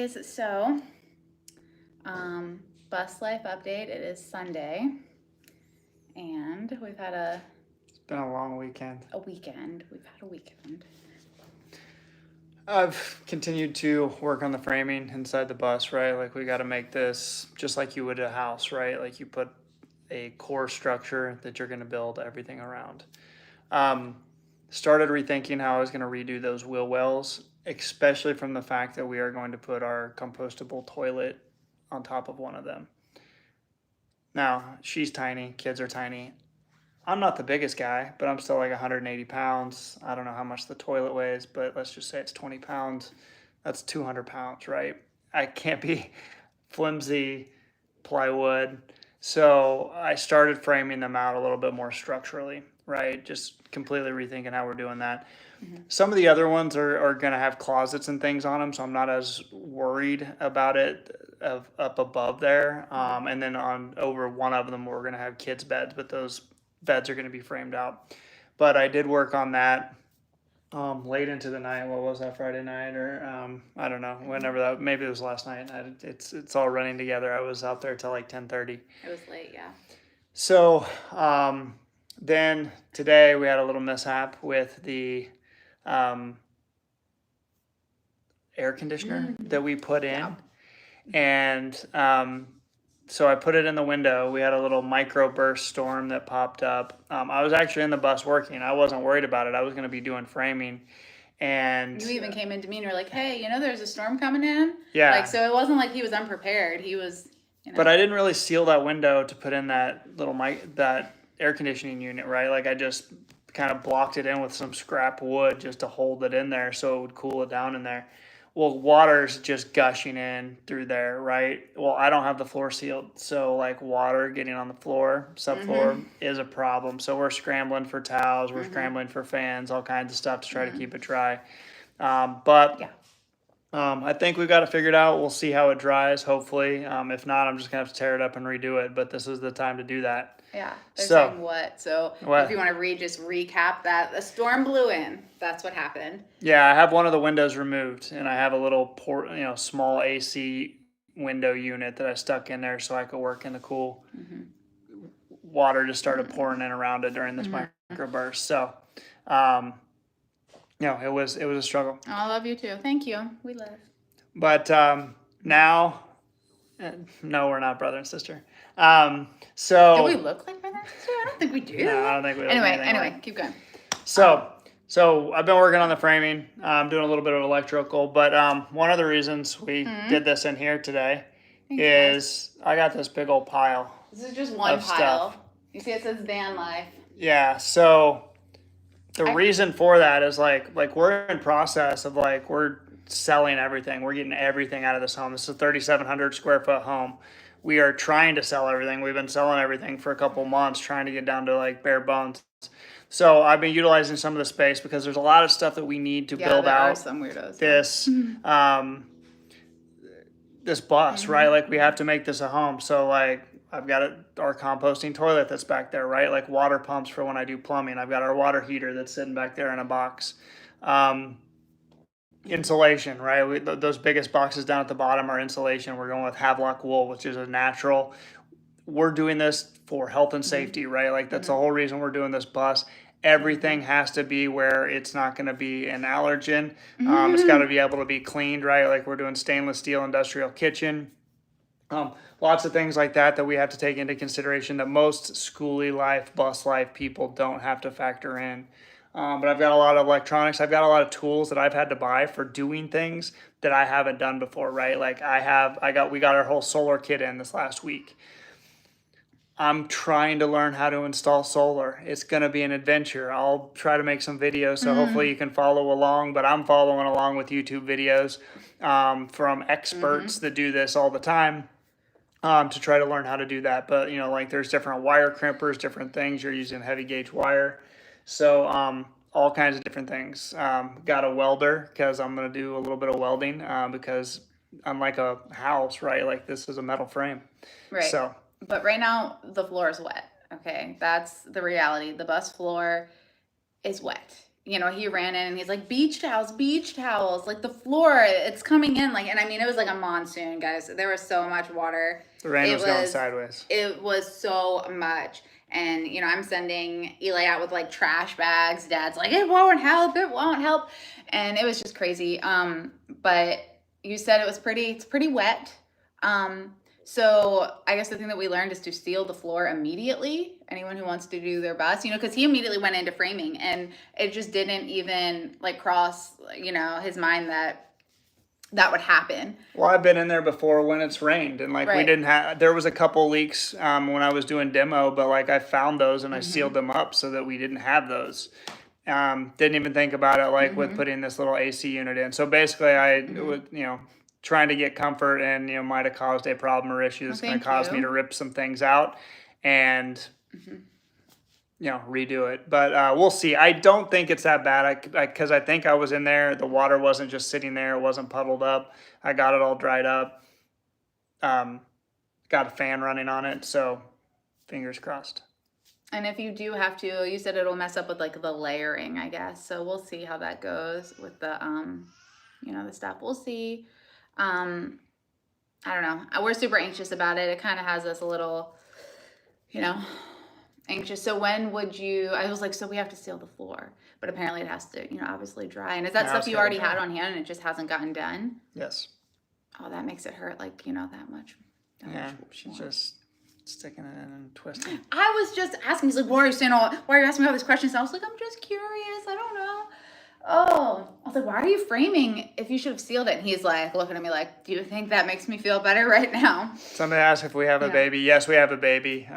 guys. So, bus life update. It is Sunday, and we've had It's been a long weekend. weekend. We've had a weekend. I've continued to work on the framing inside the bus, right? Like we got to make this just like you would a house, right? Like you put a core structure that you're going to build everything around. Started rethinking how I was going to redo those wheel wells, especially from the fact that we are going to put our compostable toilet on top of one of them. Now, she's tiny, kids are tiny. I'm not the biggest guy, but I'm still like 180 pounds. I don't know how much the toilet weighs, but let's just say it's 20 pounds. That's 200 pounds, right? I can't be flimsy plywood. So I started framing them out a little bit more structurally, right? Just completely rethinking how we're doing that. Some of the other ones are going to have closets and things on them, so I'm not as worried about it up above there. And then on over one of them, we're going to have kids' beds, but those beds are going to be framed out. But I did work on that late into the night. What was that, Friday night or I don't know, whenever that, maybe it was last night. It's all running together. I was out there till like 10:30. It was late, yeah. So then today we had a little mishap with the air conditioner that we put in. Yeah. And so I put it in the window. We had a little microburst storm that popped up. I was actually in the bus working. I wasn't worried about it. I was going to be doing framing. And You even came into me and were like, "Hey, there's a storm coming in." Yeah. Like, so it wasn't like he was unprepared. He was, But I didn't really seal that window to put in that little that air conditioning unit, right? Like I just kind of blocked it in with some scrap wood just to hold it in there so it would cool it down in there. Well, water's just gushing in through there, right? Well, I don't have the floor sealed, so like water getting on the floor, subfloor is a problem. So we're scrambling for towels, we're scrambling for fans, all kinds of stuff to try to keep it dry. But Yeah. I think we've got it figured out. We'll see how it dries, hopefully. If not, I'm just gonna have to tear it up and redo it. But this is the time to do that. Yeah. They're So- saying what? So What? if you want to just recap that, the storm blew in. That's what happened. Yeah, I have one of the windows removed, and I have a little small AC window unit that I stuck in there so I could work in the cool. Water just started pouring in around it during this microburst. So, it was a struggle. Oh, I love you too. Thank you. We love. But now, no, we're not brother and sister. Do So we look like brothers and sisters? I don't think we do. No, I don't think we look anything Anyway, like- keep going. So I've been working on the framing. I'm doing a little bit of electrical, but one of the reasons we did this in here today is I got this big old pile. This is just one Of pile. stuff. You see, it says van life. Yeah, so the reason for that is like we're in process of we're selling everything. We're getting everything out of this home. This is a 3,700 square foot home. We are trying to sell everything. We've been selling everything for a couple months, trying to get down to bare bones. So I've been utilizing some of the space because there's a lot of stuff that we need to build there are out some weirdos. this bus, right? Like we have to make this a home. So I've got our composting toilet that's back there, right? Like water pumps for when I do plumbing. I've got our water heater that's sitting back there in a box. Insulation, right? Those biggest boxes down at the bottom are insulation. We're going with Havelock wool, which is a natural. We're doing this for health and safety, right? Like that's the whole reason we're doing this bus. Everything has to be where it's not going to be an allergen. It's got to be able to be cleaned, right? Like we're doing stainless steel industrial kitchen. Lots of things like that we have to take into consideration that most schooly life, bus life people don't have to factor in. But I've got a lot of electronics. I've got a lot of tools that I've had to buy for doing things that I haven't done before, right? Like we got our whole solar kit in this last week. I'm trying to learn how to install solar. It's going to be an adventure. I'll try to make some videos, so hopefully you can follow along, but I'm following along with YouTube videos from experts that do this all the time to try to learn how to do that. But, there's different wire crimpers, different things. You're using heavy gauge wire. So all kinds of different things. Got a welder because I'm going to do a little bit of welding because unlike a house, right, like this is a metal frame. Right. So. But right now, the floor is wet. Okay, that's the reality. The bus floor is wet. he ran in and he's like, beach towels, like the floor, it's coming in. Like, and I mean, it was like a monsoon, guys. There was so much water. The rain was going sideways. It was so much. And, I'm sending Eli out with like trash bags. Dad's like, it won't help. And it was just crazy. But you said it's pretty wet. So I guess the thing that we learned is to seal the floor immediately. Anyone who wants to do their best, because he immediately went into framing, and it just didn't even like cross, his mind that would happen. Well, I've been in there before when it's rained, and like we didn't have. There was a couple leaks when I was doing demo, but like I found those and I sealed them up so that we didn't have those. Didn't even think about it like with putting this little AC unit in. So basically, I would trying to get comfort and might have caused a problem or issue that's going to cause me to rip some things out and redo it. But we'll see. I don't think it's that bad because I think I was in there. The water wasn't just sitting there. It wasn't puddled up. I got it all dried up. Got a fan running on it. So fingers crossed. And if you do have to, you said it'll mess up with like the layering, I guess. So we'll see how that goes with the the stuff. We'll see. I don't know. We're super anxious about it. It kind of has us a little, anxious. So when would you, I was like, so we have to seal the floor, but apparently it has to, obviously dry. And is that stuff you already had on hand and it just hasn't gotten done? Yes. Oh, that makes it hurt like, that much. She's just sticking it in and twisting. I was just asking, he's like, why are you asking me all these questions? And I was like, I'm just curious. I don't know. Oh, I was like, why are you framing if you should have sealed it? And he's like, looking at me like, do you think that makes me feel better right now? Somebody asked if we have a baby. Yes, we have a baby.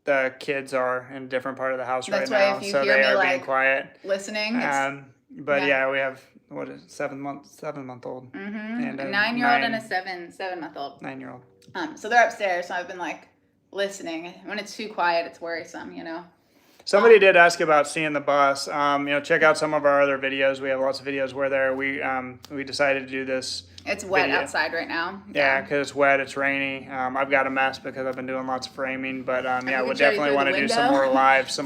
The kids are in a different part of the house right now, so they are being quiet. Listening. But yeah, we have, what is it, 7 month old. And a 9-year-old and a 7-month-old. 9-year-old. So they're upstairs, so I've been like listening. When it's too quiet, it's worrisome, Somebody did ask about seeing the bus. Check out some of our other videos. We have lots of videos where we decided to do this. It's wet outside right now. Yeah, because it's wet. It's rainy. I've got a mess because I've been doing lots of framing. But we definitely want to do some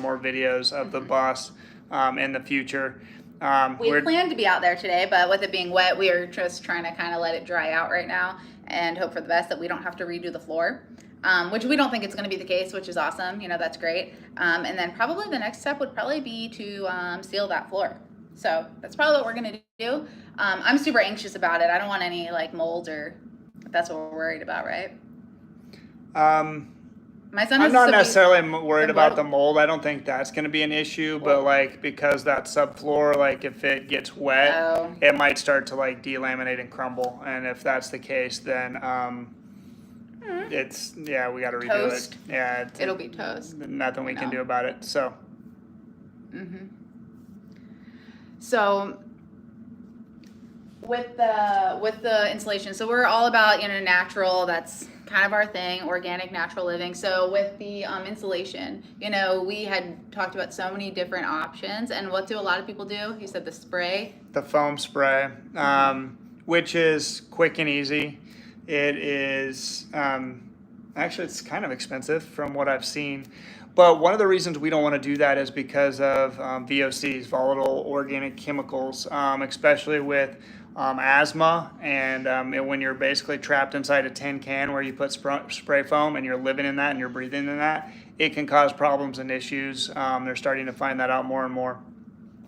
more videos of the bus in the future. We planned to be out there today, but with it being wet, we are just trying to kind of let it dry out right now and hope for the best that we don't have to redo the floor. Which we don't think it's going to be the case, which is awesome. That's great. And then probably the next step would probably be to seal that floor. So that's probably what we're going to do. I'm super anxious about it. I don't want any like molds or that's what we're worried about, right? My son. I'm not necessarily worried about the mold. I don't think that's going to be an issue, but like because that subfloor, like if it gets wet, it might start to like delaminate and crumble. And if that's the case, then we got to redo toast. it. Yeah, it'll be toast. Nothing we can do about it. So. So with the insulation, so we're all about natural. That's kind of our thing, organic, natural living. So with the insulation, we had talked about so many different options. And what do a lot of people do? You said the foam spray, which is quick and easy. It is actually it's kind of expensive from what I've seen, but one of the reasons we don't want to do that is because of VOCs, volatile organic chemicals, especially with asthma and when you're basically trapped inside a tin can where you put spray foam and you're living in that and you're breathing in that, it can cause problems and issues. They're starting to find that out more and more.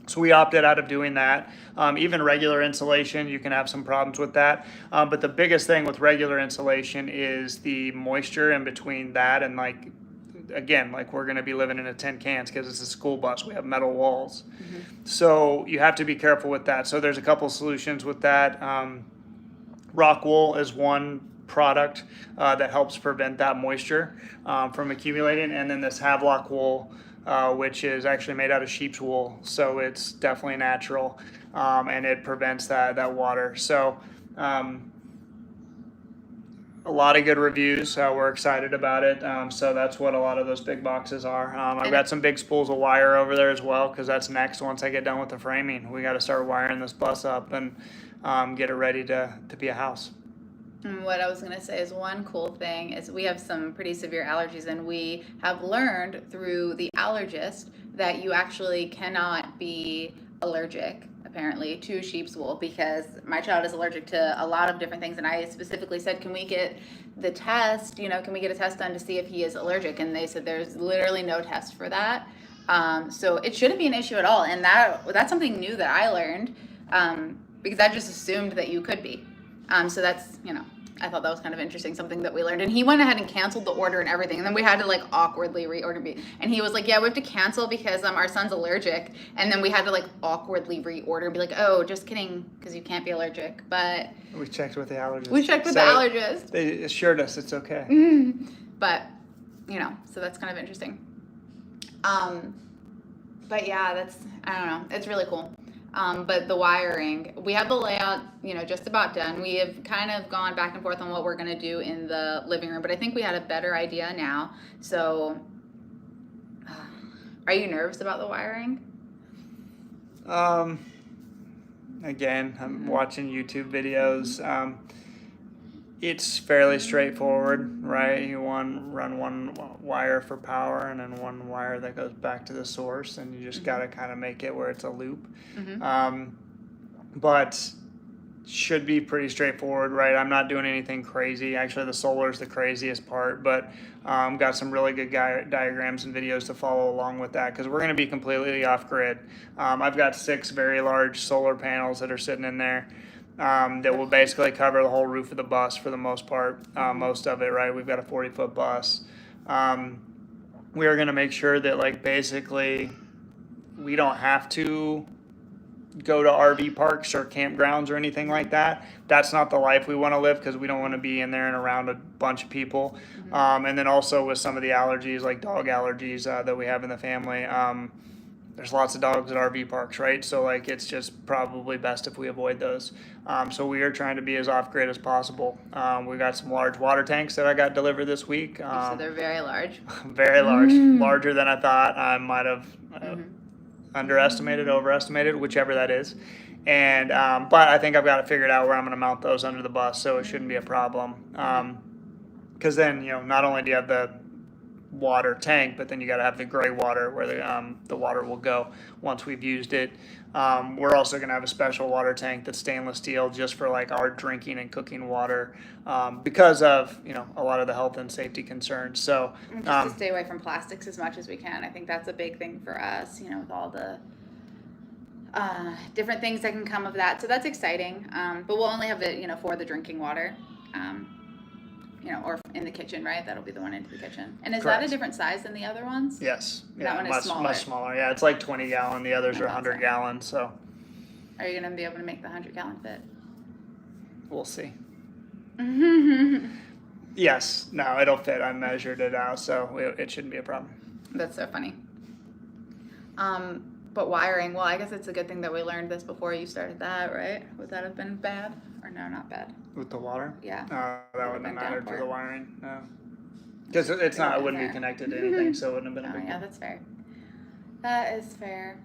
So we opted out of doing that. Even regular insulation, you can have some problems with that. But the biggest thing with regular insulation is the moisture in between that and like we're going to be living in a tin cans because it's a school bus. We have metal walls. So you have to be careful with that. So there's a couple solutions with that. Rock wool is one product that helps prevent that moisture from accumulating. And then this Havelock wool, which is actually made out of sheep's wool, so it's definitely natural, and it prevents that water. So a lot of good reviews. We're excited about it. So that's what a lot of those big boxes are. I've got some big spools of wire over there as well because that's next. Once I get done with the framing, we got to start wiring this bus up and get it ready to be a house. And what I was going to say is one cool thing is we have some pretty severe allergies, and we have learned through the allergist that you actually cannot be allergic apparently to sheep's wool, because my child is allergic to a lot of different things, and I specifically said, can we get the test, can we get a test done to see if he is allergic? And they said there's literally no test for that. So it shouldn't be an issue at all, and that's something new that I learned, because I just assumed that you could be. So that's, I thought that was kind of interesting, something that we learned. And he went ahead and canceled the order and everything. And then we had to like awkwardly reorder me. And he was like, yeah, we have to cancel because our son's allergic. And then we had to like awkwardly reorder and be like, oh, just kidding, because you can't be allergic. But we checked with the allergist. They assured us it's okay. But, so that's kind of interesting. But yeah, I don't know. It's really cool. But the wiring, we have the layout, just about done. We have kind of gone back and forth on what we're going to do in the living room, but I think we had a better idea now. So, are you nervous about the wiring? Again, I'm watching YouTube videos. It's fairly straightforward, right? You run one wire for power and then one wire that goes back to the source, and you just got to kind of make it where it's a loop. But should be pretty straightforward, right? I'm not doing anything crazy. Actually, the solar is the craziest part, but got some really good diagrams and videos to follow along with that, because we're going to be completely off grid. I've got 6 very large solar panels that are sitting in there. That will basically cover the whole roof of the bus for the most part, most of it, right? We've got a 40-foot bus. We are going to make sure that, like, basically we don't have to go to RV parks or campgrounds or anything like that. That's not the life we want to live, because we don't want to be in there and around a bunch of people. And then also with some of the allergies, like dog allergies that we have in the family, there's lots of dogs at RV parks, right? So like it's just probably best if we avoid those. So we are trying to be as off-grid as possible. We got some large water tanks that I got delivered this week. So they're very large. Very large, larger than I thought. I might have underestimated, overestimated, whichever that is. And but I think I've got it figured out where I'm going to mount those under the bus, so it shouldn't be a problem. Because then not only do you have the water tank, but then you got to have the gray water where the water will go once we've used it. We're also going to have a special water tank that's stainless steel, just for like our drinking and cooking water, because of a lot of the health and safety concerns. So just to stay away from plastics as much as we can. I think that's a big thing for us, with all the different things that can come of that. So that's exciting. But we'll only have it for the drinking water. Or in the kitchen, right? That'll be the one into the kitchen. And is Correct. That a different size than the other ones? Yes. That one is smaller. Much smaller. Yeah, it's like 20 gallon. The others are 100 gallon. So. Are you going to be able to make the 100-gallon fit? We'll see. Yes. No, it'll fit. I measured it out, so it shouldn't be a problem. That's so funny. But wiring, well, I guess it's a good thing that we learned this before you started that, right? Would that have been bad? Or no, not bad? With the water? Yeah. That wouldn't have mattered for the wiring, no. Because it wouldn't be connected to anything, so it wouldn't have been a big deal. Yeah, that's fair. That is fair.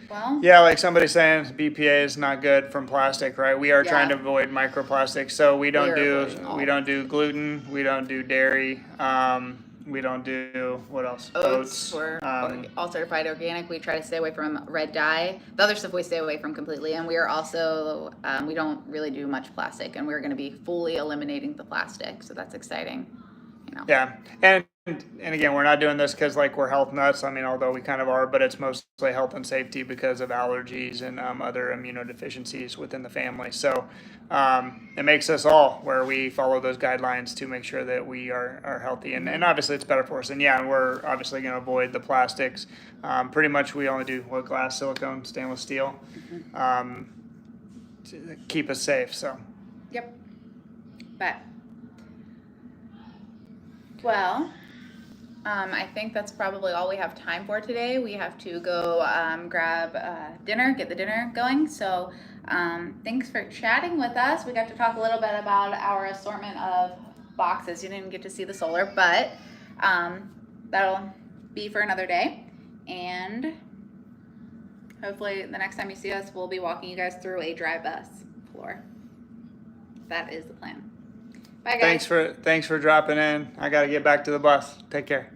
Well. Yeah, like somebody saying BPA is not good from plastic, right? We are trying to avoid microplastics, so we don't do gluten, we don't do dairy, we don't do, what else? Oats. We're all certified organic. We try to stay away from red dye. The other stuff we stay away from completely. And we are also, we don't really do much plastic. And we're going to be fully eliminating the plastic. So that's exciting. Yeah. And again, we're not doing this because like we're health nuts. I mean, although we kind of are, but it's mostly health and safety because of allergies and other immunodeficiencies within the family. So it makes us all where we follow those guidelines to make sure that we are healthy. And obviously it's better for us. And yeah, we're obviously going to avoid the plastics. Pretty much we only do glass, silicone, stainless steel to keep us safe. So. Yep. But. Well, I think that's probably all we have time for today. We have to go grab dinner, get the dinner going. So thanks for chatting with us. We got to talk a little bit about our assortment of boxes. You didn't get to see the solar, but that'll be for another day. And hopefully the next time you see us, we'll be walking you guys through a dry bus floor. That is the plan. Bye, guys. Thanks for dropping in. I got to get back to the bus. Take care.